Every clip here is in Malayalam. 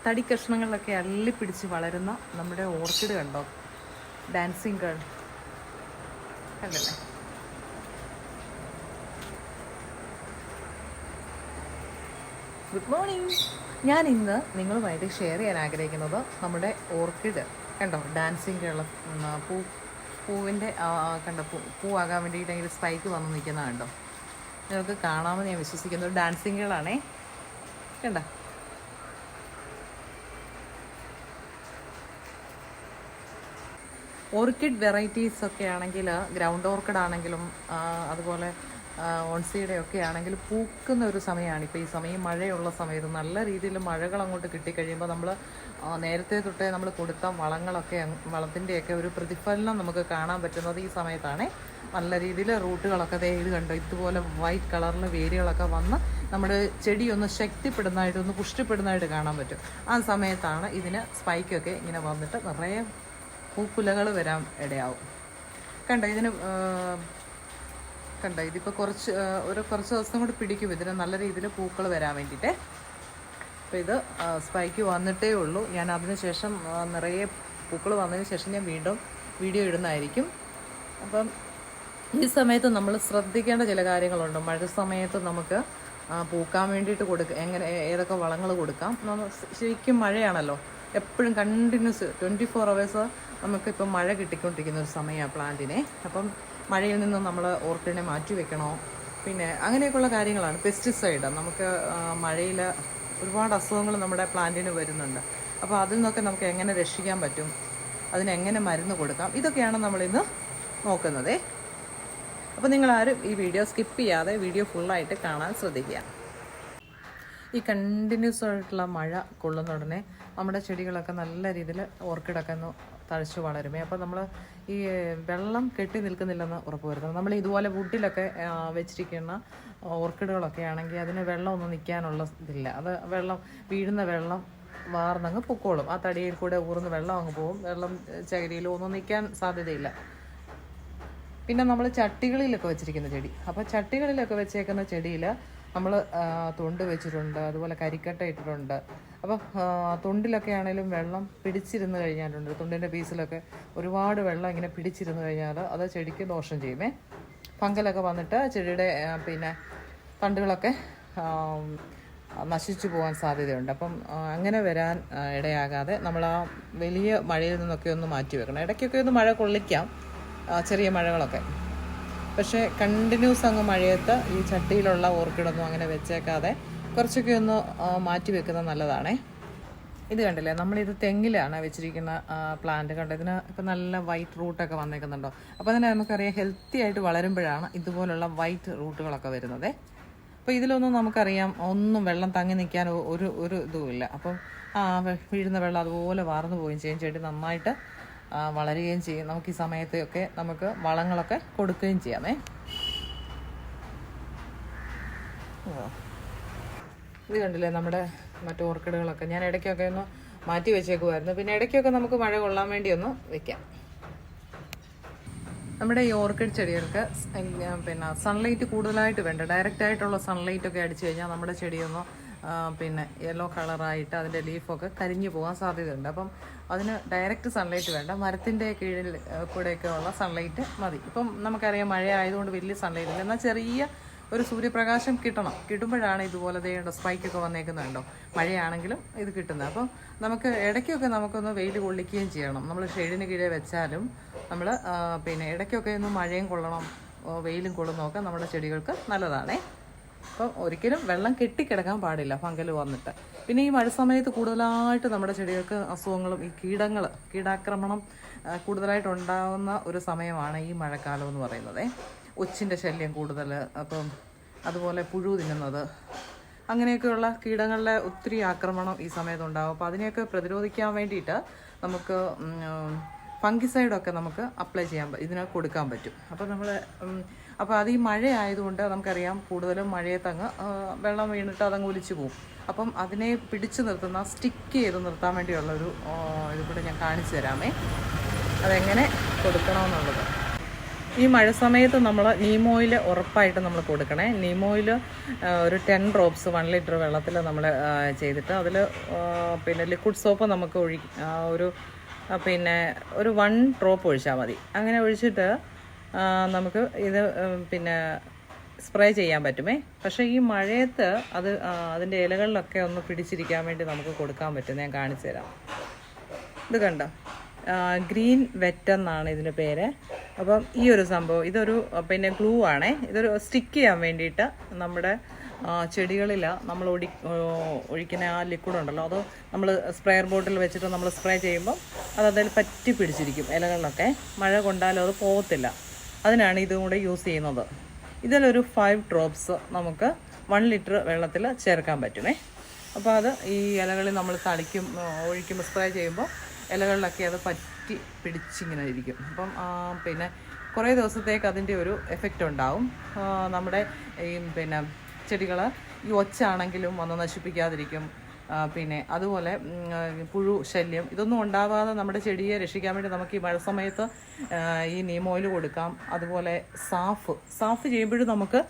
തടി കഷ്ണങ്ങളിലൊക്കെ അള്ളിപ്പിടിച്ച് വളരുന്ന നമ്മുടെ ഓർക്കിഡ് കണ്ടോ, ഡാൻസിങ് ഗേൾ കണ്ടല്ലേ. Good morning. ഞാൻ ഇന്ന് നിങ്ങളുമായിട്ട് ഷെയർ ചെയ്യാൻ ആഗ്രഹിക്കുന്നത് നമ്മുടെ ഓർക്കിഡ് കണ്ടോ, ഡാൻസിങ് ഗേൾ പൂവിൻ്റെ കണ്ടോ, പൂവാകാൻ വേണ്ടിയിട്ട് സ്പൈക്ക് വന്ന് നിൽക്കുന്ന കണ്ടോ. നിങ്ങൾക്ക് കാണാമെന്ന് ഞാൻ വിശ്വസിക്കുന്നു. ഡാൻസിങ് ഗേളാണേ, കണ്ടോ. ഓർക്കിഡ് വെറൈറ്റീസ് ഒക്കെ ആണെങ്കിൽ, ഗ്രൗണ്ട് ഓർക്കിഡ് ആണെങ്കിലും അതുപോലെ ഓൺസിയുടെ ഒക്കെ ആണെങ്കിലും പൂക്കുന്ന ഒരു സമയമാണ് ഇപ്പോൾ ഈ സമയം. മഴയുള്ള സമയത്ത് നല്ല രീതിയിൽ മഴകൾ അങ്ങോട്ട് കിട്ടിക്കഴിയുമ്പോൾ നമ്മൾ നേരത്തെ തൊട്ടേ നമ്മൾ കൊടുത്ത വളത്തിൻ്റെയൊക്കെ ഒരു പ്രതിഫലനം നമുക്ക് കാണാൻ പറ്റുന്നത് ഈ സമയത്താണ്. നല്ല രീതിയിൽ റൂട്ടുകളൊക്കെ ഇത് കണ്ടോ, ഇതുപോലെ വൈറ്റ് കളറിൽ വേരുകളൊക്കെ വന്ന് നമ്മുടെ ചെടി ഒന്ന് ശക്തിപ്പെടുന്നതായിട്ട്, ഒന്ന് പുഷ്ടിപ്പെടുന്നതായിട്ട് കാണാൻ പറ്റും. ആ സമയത്താണ് ഇതിന് സ്പൈക്കൊക്കെ ഇങ്ങനെ വന്നിട്ട് നിറയെ പൂക്കുലകൾ വരാൻ ഇടയാവും. കണ്ടോ, ഇതിന് കണ്ടോ, ഇതിപ്പോൾ കുറച്ച് ദിവസം കൂടി പിടിക്കും ഇതിന് നല്ല രീതിയിൽ പൂക്കൾ വരാൻ വേണ്ടിയിട്ട്. അപ്പോൾ ഇത് സ്പൈക്ക് വന്നിട്ടേ ഉള്ളൂ. ഞാൻ അതിന് ശേഷം നിറയെ പൂക്കൾ വന്നതിന് ശേഷം ഞാൻ വീണ്ടും വീഡിയോ ഇടുന്നതായിരിക്കും. അപ്പം ഈ സമയത്ത് നമ്മൾ ശ്രദ്ധിക്കേണ്ട ചില കാര്യങ്ങളുണ്ട്. മഴ സമയത്ത് നമുക്ക് പൂക്കാൻ വേണ്ടിയിട്ട് ഏതൊക്കെ വളങ്ങൾ കൊടുക്കാം. ശരിക്കും മഴയാണല്ലോ, എപ്പോഴും കണ്ടിന്യൂസ് 24 hours നമുക്കിപ്പോൾ മഴ കിട്ടിക്കൊണ്ടിരിക്കുന്ന ഒരു സമയമാണ് പ്ലാന്റിനെ. അപ്പം മഴയിൽ നിന്ന് നമ്മൾ ഓർക്കിഡിനെ മാറ്റി വെക്കണോ, പിന്നെ അങ്ങനെയൊക്കെയുള്ള കാര്യങ്ങളാണ്. പെസ്റ്റിസൈഡ്, നമുക്ക് മഴയിൽ ഒരുപാട് അസുഖങ്ങൾ നമ്മുടെ പ്ലാന്റിന് വരുന്നുണ്ട്. അപ്പോൾ അതിൽ നിന്നൊക്കെ നമുക്ക് എങ്ങനെ രക്ഷിക്കാൻ പറ്റും, അതിനെങ്ങനെ മരുന്ന് കൊടുക്കാം, ഇതൊക്കെയാണ് നമ്മളിന്ന് നോക്കുന്നത്. അപ്പോൾ നിങ്ങളാരും ഈ വീഡിയോ സ്കിപ്പ് ചെയ്യാതെ വീഡിയോ ഫുള്ളായിട്ട് കാണാൻ ശ്രദ്ധിക്കുക. ഈ കണ്ടിന്യൂസ് ആയിട്ടുള്ള മഴ കൊള്ളുന്ന ഉടനെ നമ്മുടെ ചെടികളൊക്കെ നല്ല രീതിയിൽ ഓർക്കിഡൊക്കെ ഒന്ന് തഴച്ചു വളരുമേ. അപ്പോൾ നമ്മൾ ഈ വെള്ളം കെട്ടി നിൽക്കുന്നില്ലെന്ന് ഉറപ്പ് വരുത്തണം. നമ്മൾ ഇതുപോലെ വുഡിലൊക്കെ വെച്ചിരിക്കുന്ന ഓർക്കിഡുകളൊക്കെ ആണെങ്കിൽ അതിന് വെള്ളം ഒന്നും നിൽക്കാനുള്ള ഇതില്ല. അത് വീഴുന്ന വെള്ളം വാർന്നങ്ങ് പൊക്കോളും. ആ തടിയിൽ കൂടെ ഊർന്ന് വെള്ളം അങ്ങ് പോകും. വെള്ളം ചകിരിയിലും ഒന്നും നിൽക്കാൻ സാധ്യതയില്ല. പിന്നെ നമ്മൾ ചട്ടികളിലൊക്കെ വെച്ചിരിക്കുന്ന ചെടി, അപ്പോൾ ചട്ടികളിലൊക്കെ വെച്ചേക്കുന്ന ചെടിയിൽ നമ്മൾ തൊണ്ട് വെച്ചിട്ടുണ്ട്, അതുപോലെ കരിക്കട്ട ഇട്ടിട്ടുണ്ട്. അപ്പം തൊണ്ടിലൊക്കെ ആണെങ്കിലും വെള്ളം പിടിച്ചിരുന്ന് കഴിഞ്ഞാലുണ്ട്, തൊണ്ടിൻ്റെ പീസിലൊക്കെ ഒരുപാട് വെള്ളം ഇങ്ങനെ പിടിച്ചിരുന്ന് കഴിഞ്ഞാൽ അത് ചെടിക്ക് ദോഷം ചെയ്യുമേ. ഫംഗലൊക്കെ വന്നിട്ട് ചെടിയുടെ പിന്നെ തണ്ടുകളൊക്കെ നശിച്ചു പോകാൻ സാധ്യതയുണ്ട്. അപ്പം അങ്ങനെ വരാൻ ഇടയാകാതെ നമ്മൾ ആ വലിയ മഴയിൽ നിന്നൊക്കെ ഒന്ന് മാറ്റി വെക്കണം. ഇടയ്ക്കൊക്കെ ഒന്ന് മഴ കൊള്ളിക്കാം, ചെറിയ മഴകളൊക്കെ. പക്ഷേ കണ്ടിന്യൂസ് അങ്ങ് മഴയത്ത് ഈ ചട്ടിയിലുള്ള ഓർക്കിഡൊന്നും അങ്ങനെ വെച്ചേക്കാതെ കുറച്ചൊക്കെ ഒന്ന് മാറ്റി വെക്കുന്നത് നല്ലതാണേ. ഇത് കണ്ടില്ലേ, നമ്മളിത് തെങ്ങിലാണ് വെച്ചിരിക്കുന്ന പ്ലാന്റ്. കണ്ടോ, ഇതിന് ഇപ്പം നല്ല വൈറ്റ് റൂട്ടൊക്കെ വന്നേക്കുന്നുണ്ടോ. അപ്പോൾ അതിനെ നമുക്കറിയാം ഹെൽത്തി ആയിട്ട് വളരുമ്പോഴാണ് ഇതുപോലുള്ള വൈറ്റ് റൂട്ടുകളൊക്കെ വരുന്നത്. അപ്പോൾ ഇതിലൊന്നും നമുക്കറിയാം ഒന്നും വെള്ളം തങ്ങി നിൽക്കാൻ ഒരു ഇതുമില്ല. അപ്പം വീഴുന്ന വെള്ളം അതുപോലെ വാർന്നു പോവുകയും ചെയ്യും, ചെടി നന്നായിട്ട് വളരുകയും ചെയ്യും. നമുക്ക് ഈ സമയത്തൊക്കെ നമുക്ക് വളങ്ങളൊക്കെ കൊടുക്കുകയും ചെയ്യാമേ. ഇത് കണ്ടില്ലേ നമ്മുടെ മറ്റു ഓർക്കിഡുകളൊക്കെ ഞാൻ ഇടയ്ക്കൊക്കെ ഒന്ന് മാറ്റി വെച്ചേക്കുമായിരുന്നു. പിന്നെ ഇടയ്ക്കൊക്കെ നമുക്ക് മഴ കൊള്ളാൻ വേണ്ടി ഒന്ന് വെക്കാം. നമ്മുടെ ഈ ഓർക്കിഡ് ചെടികൾക്ക് പിന്നെ സൺലൈറ്റ് കൂടുതലായിട്ട് വേണ്ട. ഡയറക്റ്റ് ആയിട്ടുള്ള സൺലൈറ്റൊക്കെ അടിച്ചു കഴിഞ്ഞാൽ നമ്മുടെ ചെടിയൊന്ന് പിന്നെ യെല്ലോ കളറായിട്ട് അതിൻ്റെ ലീഫൊക്കെ കരിഞ്ഞു പോകാൻ സാധ്യതയുണ്ട്. അപ്പം അതിന് ഡയറക്റ്റ് സൺലൈറ്റ് വേണ്ട, മരത്തിൻ്റെ കീഴിൽ കൂടെയൊക്കെ ഉള്ള സൺലൈറ്റ് മതി. ഇപ്പം നമുക്കറിയാം മഴ ആയതുകൊണ്ട് വലിയ സൺലൈറ്റ് ഇല്ല, എന്നാൽ ചെറിയ ഒരു സൂര്യപ്രകാശം കിട്ടുമ്പോഴാണ് ഇതുപോലെ സ്പൈക്കൊക്കെ വന്നേക്കുന്നുണ്ടോ. മഴയാണെങ്കിലും ഇത് കിട്ടുന്നത്. അപ്പം നമുക്ക് ഇടയ്ക്കൊക്കെ നമുക്കൊന്ന് വെയിൽ കൊള്ളിക്കുകയും ചെയ്യണം. നമ്മൾ ഷെയ്ഡിന് കീഴെ വെച്ചാലും നമ്മൾ പിന്നെ ഇടയ്ക്കൊക്കെ ഒന്ന് മഴയും കൊള്ളണം, വെയിലും കൊള്ളുന്നതൊക്കെ നമ്മുടെ ചെടികൾക്ക് നല്ലതാണേ. അപ്പം ഒരിക്കലും വെള്ളം കെട്ടിക്കിടക്കാൻ പാടില്ല ഫംഗൽ വന്നിട്ട്. പിന്നെ ഈ മഴ സമയത്ത് കൂടുതലായിട്ട് നമ്മുടെ ചെടികൾക്ക് അസുഖങ്ങളും ഈ കീടാക്രമണം കൂടുതലായിട്ട് ഉണ്ടാകുന്ന ഒരു സമയമാണ് ഈ മഴക്കാലം എന്ന് പറയുന്നത്. ഒച്ചിൻ്റെ ശല്യം കൂടുതൽ, അപ്പം അതുപോലെ പുഴു തിന്നുന്നത്, അങ്ങനെയൊക്കെയുള്ള കീടങ്ങളുടെ ഒത്തിരി ആക്രമണം ഈ സമയത്തുണ്ടാകും. അപ്പോൾ അതിനെയൊക്കെ പ്രതിരോധിക്കാൻ വേണ്ടിയിട്ട് നമുക്ക് ഫംഗിസൈഡൊക്കെ നമുക്ക് അപ്ലൈ ഇതിന് കൊടുക്കാൻ പറ്റും. അപ്പോൾ അത് ഈ മഴ ആയതുകൊണ്ട് നമുക്കറിയാം കൂടുതലും മഴയത്തങ്ങ് വെള്ളം വീണിട്ട് അതങ്ങ് ഒലിച്ചു പോകും. അപ്പം അതിനെ പിടിച്ചു നിർത്തുന്ന, സ്റ്റിക്ക് ചെയ്ത് നിർത്താൻ വേണ്ടിയുള്ളൊരു ഇത് കൂടെ ഞാൻ കാണിച്ചു തരാമേ, അതെങ്ങനെ കൊടുക്കണമെന്നുള്ളത്. ഈ മഴ സമയത്ത് നമ്മൾ നീം ഓയിൽ ഉറപ്പായിട്ട് നമ്മൾ കൊടുക്കണേ. നീം ഓയിൽ ഒരു 10 ഡ്രോപ്സ് 1 ലിറ്റർ വെള്ളത്തിൽ നമ്മൾ ചെയ്തിട്ട് അതിൽ പിന്നെ ലിക്വിഡ് സോപ്പ് നമുക്ക് ഒരു 1 ഡ്രോപ്പ് ഒഴിച്ചാൽ മതി. അങ്ങനെ ഒഴിച്ചിട്ട് നമുക്ക് ഇത് പിന്നെ സ്പ്രേ ചെയ്യാൻ പറ്റുമേ. പക്ഷേ ഈ മഴയത്ത് അതിൻ്റെ ഇലകളിലൊക്കെ ഒന്ന് പിടിച്ചിരിക്കാൻ വേണ്ടി നമുക്ക് കൊടുക്കാൻ പറ്റും. ഞാൻ കാണിച്ചു തരാം. ഇത് കണ്ടോ, ഗ്രീൻ വെറ്റ് എന്നാണ് ഇതിൻ്റെ പേര്. അപ്പം ഈ ഒരു സംഭവം ഇതൊരു പിന്നെ ഗ്ലൂ ആണേ. ഇതൊരു സ്റ്റിക്ക് ചെയ്യാൻ വേണ്ടിയിട്ട് നമ്മുടെ ചെടികളിൽ നമ്മൾ ഒഴിക്കുന്ന ആ ലിക്വിഡ് ഉണ്ടല്ലോ, അത് നമ്മൾ സ്പ്രെയർ ബോട്ടിൽ വെച്ചിട്ട് നമ്മൾ സ്പ്രേ ചെയ്യുമ്പോൾ അതിൽ പറ്റി പിടിച്ചിരിക്കും ഇലകളിലൊക്കെ. മഴ കൊണ്ടാലും അത് പോകത്തില്ല. അതിനാണ് ഇതും കൂടെ യൂസ് ചെയ്യുന്നത്. ഇതിലൊരു 5 ഡ്രോപ്സ് നമുക്ക് 1 ലിറ്റർ വെള്ളത്തിൽ ചേർക്കാൻ പറ്റുമേ. അപ്പോൾ അത് ഈ ഇലകളിൽ നമ്മൾ ഒഴിക്കുമ്പോൾ സ്പ്രേ ചെയ്യുമ്പോൾ ഇലകളിലൊക്കെ അത് പറ്റി പിടിച്ചിങ്ങനെ ഇരിക്കും. അപ്പം പിന്നെ കുറേ ദിവസത്തേക്ക് അതിൻ്റെ ഒരു എഫക്റ്റ് ഉണ്ടാവും. നമ്മുടെ ഈ പിന്നെ ചെടികൾ ഈ ഒച്ചാണെങ്കിലും വന്ന് നശിപ്പിക്കാതിരിക്കും. പിന്നെ അതുപോലെ പുഴു ശല്യം ഇതൊന്നും ഉണ്ടാവാതെ നമ്മുടെ ചെടിയെ രക്ഷിക്കാൻ വേണ്ടി നമുക്ക് ഈ മഴ സമയത്ത് ഈ നീം ഓയിൽ കൊടുക്കാം. അതുപോലെ സാഫ് ചെയ്യുമ്പോഴും നമുക്ക്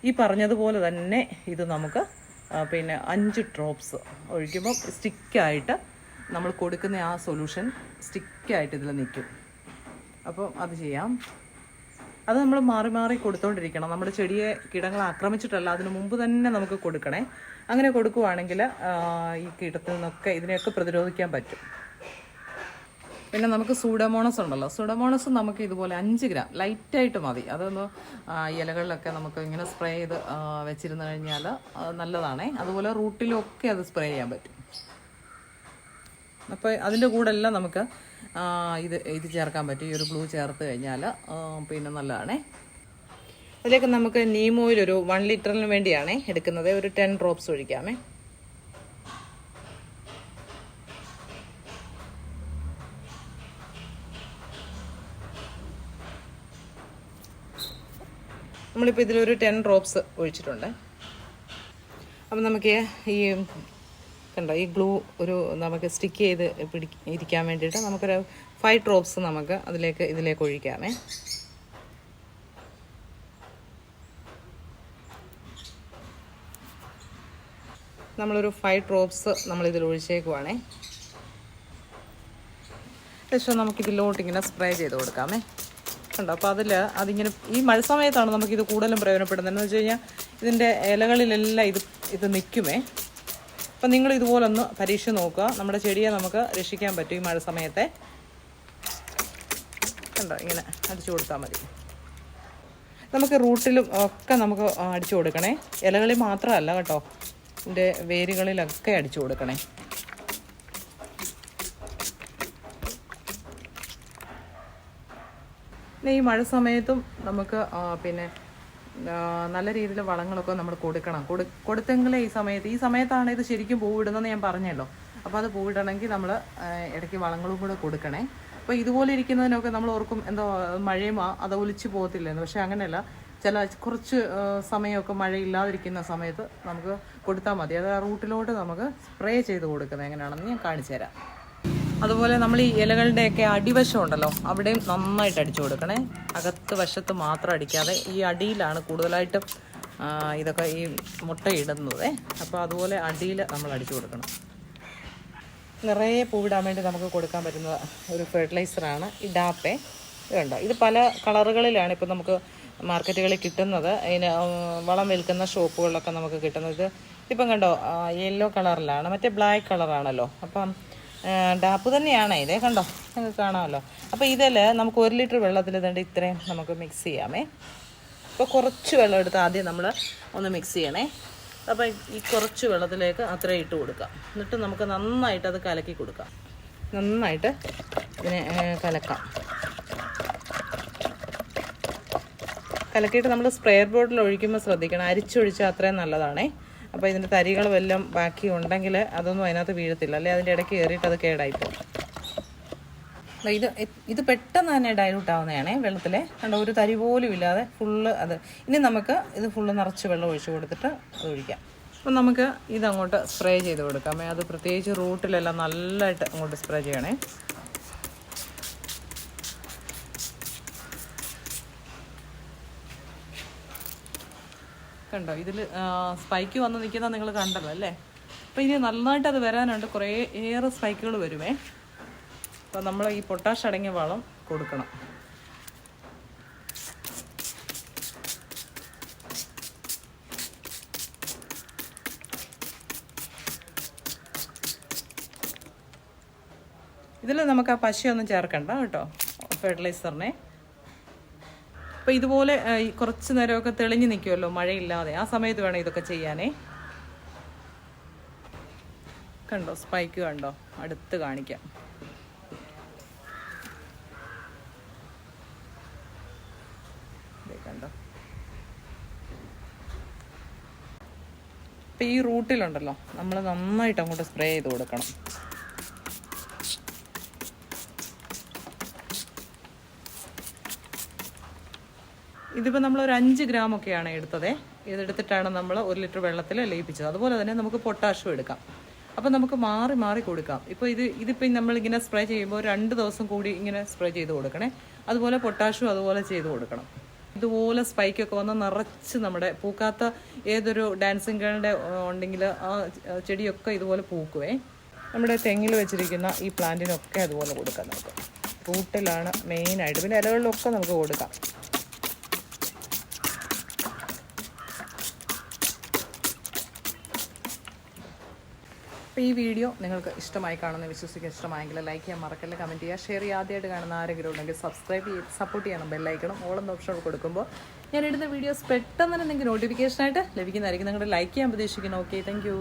ഈ പറഞ്ഞതുപോലെ തന്നെ ഇത് നമുക്ക് പിന്നെ 5 ഡ്രോപ്സ് ഒഴിക്കുമ്പോൾ സ്റ്റിക്കായിട്ട് നമ്മൾ കൊടുക്കുന്ന ആ സൊല്യൂഷൻ സ്റ്റിക്കായിട്ട് ഇതിൽ നിൽക്കും. അപ്പോൾ അത് ചെയ്യാം. അത് നമ്മൾ മാറി മാറി കൊടുത്തുകൊണ്ടിരിക്കണം. നമ്മുടെ ചെടിയെ കീടങ്ങൾ ആക്രമിച്ചിട്ടല്ല, അതിന് മുമ്പ് തന്നെ നമുക്ക് കൊടുക്കണേ. അങ്ങനെ കൊടുക്കുവാണെങ്കിൽ ഈ കീടത്തിൽ നിന്നൊക്കെ ഇതിനെയൊക്കെ പ്രതിരോധിക്കാൻ പറ്റും. പിന്നെ നമുക്ക് സൂഡോമോണസ് ഉണ്ടല്ലോ, സൂഡോമോണസ് നമുക്ക് ഇതുപോലെ 5 ഗ്രാം ലൈറ്റായിട്ട് മതി. അതൊന്ന് ഇലകളിലൊക്കെ നമുക്ക് ഇങ്ങനെ സ്പ്രേ ചെയ്ത് വെച്ചിരുന്നു കഴിഞ്ഞാൽ നല്ലതാണേ. അതുപോലെ റൂട്ടിലൊക്കെ അത് സ്പ്രേ ചെയ്യാൻ പറ്റും. അപ്പോൾ അതിൻ്റെ കൂടെ എല്ലാം നമുക്ക് ഇത് ചേർക്കാൻ പറ്റും. ഈ ഒരു ഗ്ലൂ ചേർത്ത് കഴിഞ്ഞാൽ പിന്നെ നല്ലതാണേ. അതിലേക്ക് നമുക്ക് നീം ഓയിൽ ഒരു 1 ലിറ്ററിന് വേണ്ടിയാണേ എടുക്കുന്നത്. ഒരു 10 ഡ്രോപ്സ് ഒഴിക്കാമേ. നമ്മളിപ്പോൾ ഇതിലൊരു 10 ഡ്രോപ്സ് ഒഴിച്ചിട്ടുണ്ട്. അപ്പം നമുക്ക് ഈ കണ്ടോ, ഈ ഗ്ലൂ നമുക്ക് സ്റ്റിക്ക് ചെയ്ത് ഇരിക്കാൻ വേണ്ടിയിട്ട് നമുക്കൊരു 5 ഡ്രോപ്സ് നമുക്ക് ഇതിലേക്ക് ഒഴിക്കാമേ. നമ്മളൊരു 5 ഡ്രോപ്സ് നമ്മളിതിൽ ഒഴിച്ചേക്കുവാണേ. ശേഷം നമുക്കിതിലോട്ടിങ്ങനെ സ്പ്രേ ചെയ്ത് കൊടുക്കാമേ. കണ്ടോ, അപ്പോൾ അതിങ്ങനെ ഈ മഴ സമയത്താണ് നമുക്കിത് കൂടുതലും പ്രയോജനപ്പെടുന്നത്. എന്ന് വെച്ച് കഴിഞ്ഞാൽ ഇതിൻ്റെ ഇലകളിലെല്ലാം ഇത് നിൽക്കുമേ. അപ്പം നിങ്ങൾ ഇതുപോലൊന്ന് പരീക്ഷിച്ച് നോക്കുക. നമ്മുടെ ചെടിയെ നമുക്ക് രക്ഷിക്കാൻ പറ്റും ഈ മഴ സമയത്തെ. കണ്ടോ, ഇങ്ങനെ അടിച്ചു കൊടുത്താൽ മതി. നമുക്ക് റൂട്ടിലും ഒക്കെ നമുക്ക് അടിച്ചു കൊടുക്കണേ. ഇലകളിൽ മാത്രമല്ല കേട്ടോ, ഇതിൻ്റെ വേരുകളിലൊക്കെ അടിച്ചു കൊടുക്കണേ. പിന്നെ ഈ മഴ സമയത്തും നമുക്ക് പിന്നെ നല്ല രീതിയിൽ വളങ്ങളൊക്കെ നമ്മൾ കൊടുത്തെങ്കിലേ ഈ സമയത്താണ് ഇത് ശരിക്കും പൂവിടുന്നതെന്ന് ഞാൻ പറഞ്ഞല്ലോ. അപ്പോൾ അത് പൂവിടണമെങ്കിൽ നമ്മൾ ഇടയ്ക്ക് വളങ്ങളും കൂടെ കൊടുക്കണേ. അപ്പോൾ ഇതുപോലെ ഇരിക്കുന്നതിനൊക്കെ നമ്മൾ ഓർക്കും എന്തോ മഴയും അത് ഒലിച്ചു പോകത്തില്ലെന്ന്. പക്ഷേ അങ്ങനെയല്ല. കുറച്ച് സമയമൊക്കെ മഴയില്ലാതിരിക്കുന്ന സമയത്ത് നമുക്ക് കൊടുത്താൽ മതി. അത് ആ റൂട്ടിലോട്ട് നമുക്ക് സ്പ്രേ ചെയ്ത് കൊടുക്കുന്നത് എങ്ങനെയാണെന്ന് ഞാൻ കാണിച്ചു തരാം. അതുപോലെ നമ്മൾ ഈ ഇലകളുടെയൊക്കെ അടിവശം ഉണ്ടല്ലോ, അവിടെയും നന്നായിട്ട് അടിച്ചു കൊടുക്കണേ. അകത്ത് വശത്ത് മാത്രം അടിക്കാതെ ഈ അടിയിലാണ് കൂടുതലായിട്ടും ഇതൊക്കെ ഈ മുട്ടയിടുന്നത്. അപ്പോൾ അതുപോലെ അടിയിൽ നമ്മൾ അടിച്ചു കൊടുക്കണം. നിറയെ പൂവിടാൻ വേണ്ടി നമുക്ക് കൊടുക്കാൻ പറ്റുന്ന ഒരു ഫെർട്ടിലൈസറാണ് ഈ ഡാപ്പേ. ഇതുണ്ടോ, ഇത് പല കളറുകളിലാണ് ഇപ്പോൾ നമുക്ക് മാർക്കറ്റുകളിൽ കിട്ടുന്നത്. അതിന് വളം വിൽക്കുന്ന ഷോപ്പുകളിലൊക്കെ നമുക്ക് കിട്ടുന്നത്. ഇപ്പം കണ്ടോ, യെല്ലോ കളറിലാണ്, മറ്റേ ബ്ലാക്ക് കളറാണല്ലോ. അപ്പം ഡാപ്പ് തന്നെയാണ് ഇതേ, കണ്ടോ, നിങ്ങൾക്ക് കാണാമല്ലോ. അപ്പോൾ ഇതിൽ നമുക്ക് 1 ലിറ്റർ വെള്ളത്തിൽ ഇതുണ്ട് ഇത്രയും നമുക്ക് മിക്സ് ചെയ്യാമേ. അപ്പോൾ കുറച്ച് വെള്ളം എടുത്ത് ആദ്യം നമ്മൾ ഒന്ന് മിക്സ് ചെയ്യണേ. അപ്പോൾ ഈ കുറച്ച് വെള്ളത്തിലേക്ക് അത്രയും ഇട്ട് കൊടുക്കാം. എന്നിട്ട് നമുക്ക് നന്നായിട്ട് അത് കലക്കി കൊടുക്കാം. നന്നായിട്ട് ഇതിനെ കലക്കാം. കലക്കിയിട്ട് നമ്മൾ സ്പ്രെയർ ബോട്ടിൽ ഒഴിക്കുമ്പോൾ ശ്രദ്ധിക്കണം, അരിച്ചൊഴിച്ചാൽ അത്രയും നല്ലതാണേ. അപ്പോൾ ഇതിൻ്റെ തരികൾ വല്ലതും ബാക്കി ഉണ്ടെങ്കിൽ അതൊന്നും അതിനകത്ത് വീഴത്തില്ല, അല്ലെ അതിൻ്റെ ഇടയ്ക്ക് കയറിയിട്ട് അത് കേടായിപ്പോകും. ഇത് പെട്ടെന്ന് തന്നെ ഡൈലൂട്ട് ആവുന്നതാണേ വെള്ളത്തിൽ. കണ്ടോ, ഒരു തരി പോലും ഇല്ലാതെ ഫുള്ള് അത്. ഇനി നമുക്ക് ഇത് ഫുള്ള് നിറച്ച് വെള്ളം ഒഴിച്ച് കൊടുത്തിട്ട് അത് ഒഴിക്കാം. അപ്പം നമുക്ക് ഇതങ്ങോട്ട് സ്പ്രേ ചെയ്ത് കൊടുക്കാം. അത് പ്രത്യേകിച്ച് റൂട്ടിലെല്ലാം നല്ലതായിട്ട് അങ്ങോട്ട് സ്പ്രേ ചെയ്യണേ. കണ്ടോ ഇതിൽ സ്പൈക്ക് വന്ന് നിൽക്കുന്ന നിങ്ങൾ കണ്ടല്ലോ അല്ലേ. അപ്പോൾ ഇനി നന്നായിട്ട് അത് വരാനുണ്ട്, കുറേ ഏറെ സ്പൈക്കുകൾ വരുമേ. അപ്പോൾ നമ്മൾ ഈ പൊട്ടാഷ് അടങ്ങിയ വളം കൊടുക്കണം. ഇതിൽ നമുക്ക് ആ പശയൊന്നും ചേർക്കണ്ട കേട്ടോ, ഫെർട്ടിലൈസറിനെ. അപ്പോൾ ഇതുപോലെ കുറച്ച് നേരമൊക്കെ തെളിഞ്ഞ് നിൽക്കുമല്ലോ മഴയില്ലാതെ, ആ സമയത്ത് വേണം ഇതൊക്കെ ചെയ്യാനേ. കണ്ടോ സ്പൈക്ക് കണ്ടോ, അടുത്ത് കാണിക്കാം. കണ്ടോ, ഇപ്പം ഈ റൂട്ടിലുണ്ടല്ലോ നമ്മൾ നന്നായിട്ട് അങ്ങോട്ട് സ്പ്രേ ചെയ്ത് കൊടുക്കണം. ഇതിപ്പോൾ നമ്മളൊരു 5 ഗ്രാമൊക്കെയാണ് എടുത്തത്. ഇതെടുത്തിട്ടാണ് നമ്മൾ 1 ലിറ്റർ വെള്ളത്തിൽ ലയിപ്പിച്ചത്. അതുപോലെ തന്നെ നമുക്ക് പൊട്ടാഷും എടുക്കാം. അപ്പോൾ നമുക്ക് മാറി മാറി കൊടുക്കാം. ഇപ്പോൾ ഇതിപ്പോൾ നമ്മളിങ്ങനെ സ്പ്രേ ചെയ്യുമ്പോൾ 2 ദിവസം കൂടി ഇങ്ങനെ സ്പ്രേ ചെയ്ത് കൊടുക്കണേ. അതുപോലെ പൊട്ടാഷും അതുപോലെ ചെയ്ത് കൊടുക്കണം. ഇതുപോലെ സ്പൈക്കൊക്കെ വന്ന് നിറച്ച് നമ്മുടെ പൂക്കാത്ത ഏതൊരു ഡാൻസിങ് ഗേളിൻ്റെ ഉണ്ടെങ്കിൽ ആ ചെടിയൊക്കെ ഇതുപോലെ പൂക്കുവേ. നമ്മുടെ തെങ്ങിൽ വെച്ചിരിക്കുന്ന ഈ പ്ലാന്റിനൊക്കെ അതുപോലെ കൊടുക്കാം നമുക്ക്. റൂട്ടിലാണ് മെയിനായിട്ട്, പിന്നെ ഇലകളിലൊക്കെ നമുക്ക് കൊടുക്കാം. അപ്പോൾ ഈ വീഡിയോ നിങ്ങൾക്ക് ഇഷ്ടമായി കാണുന്ന വിശ്വസിക്കാൻ, ഇഷ്ടമായെങ്കിൽ ലൈക്ക് ചെയ്യാൻ മറക്കല്ല, കമൻറ്റ് ചെയ്യുക, ഷെയർ ചെയ്യുക. ആദ്യമായിട്ട് കാണുന്ന ആരെങ്കിലും ഉണ്ടെങ്കിൽ സബ്സ്ക്രൈബ് ചെയ്ത് സപ്പോർട്ട് ചെയ്യണം. ബെല്ലൈക്കണം ഓളെന്ന ഓപ്ഷൻ കൊടുക്കുമ്പോൾ ഞാൻ ഇടുന്ന വീഡിയോസ് പെട്ടെന്ന് തന്നെ നിങ്ങൾക്ക് നോട്ടിഫിക്കേഷനായിട്ട് ലഭിക്കുന്നതായിരിക്കും. നിങ്ങളുടെ ലൈക്ക് ചെയ്യാൻ പ്രതീക്ഷിക്കുന്നു. Okay, thank you.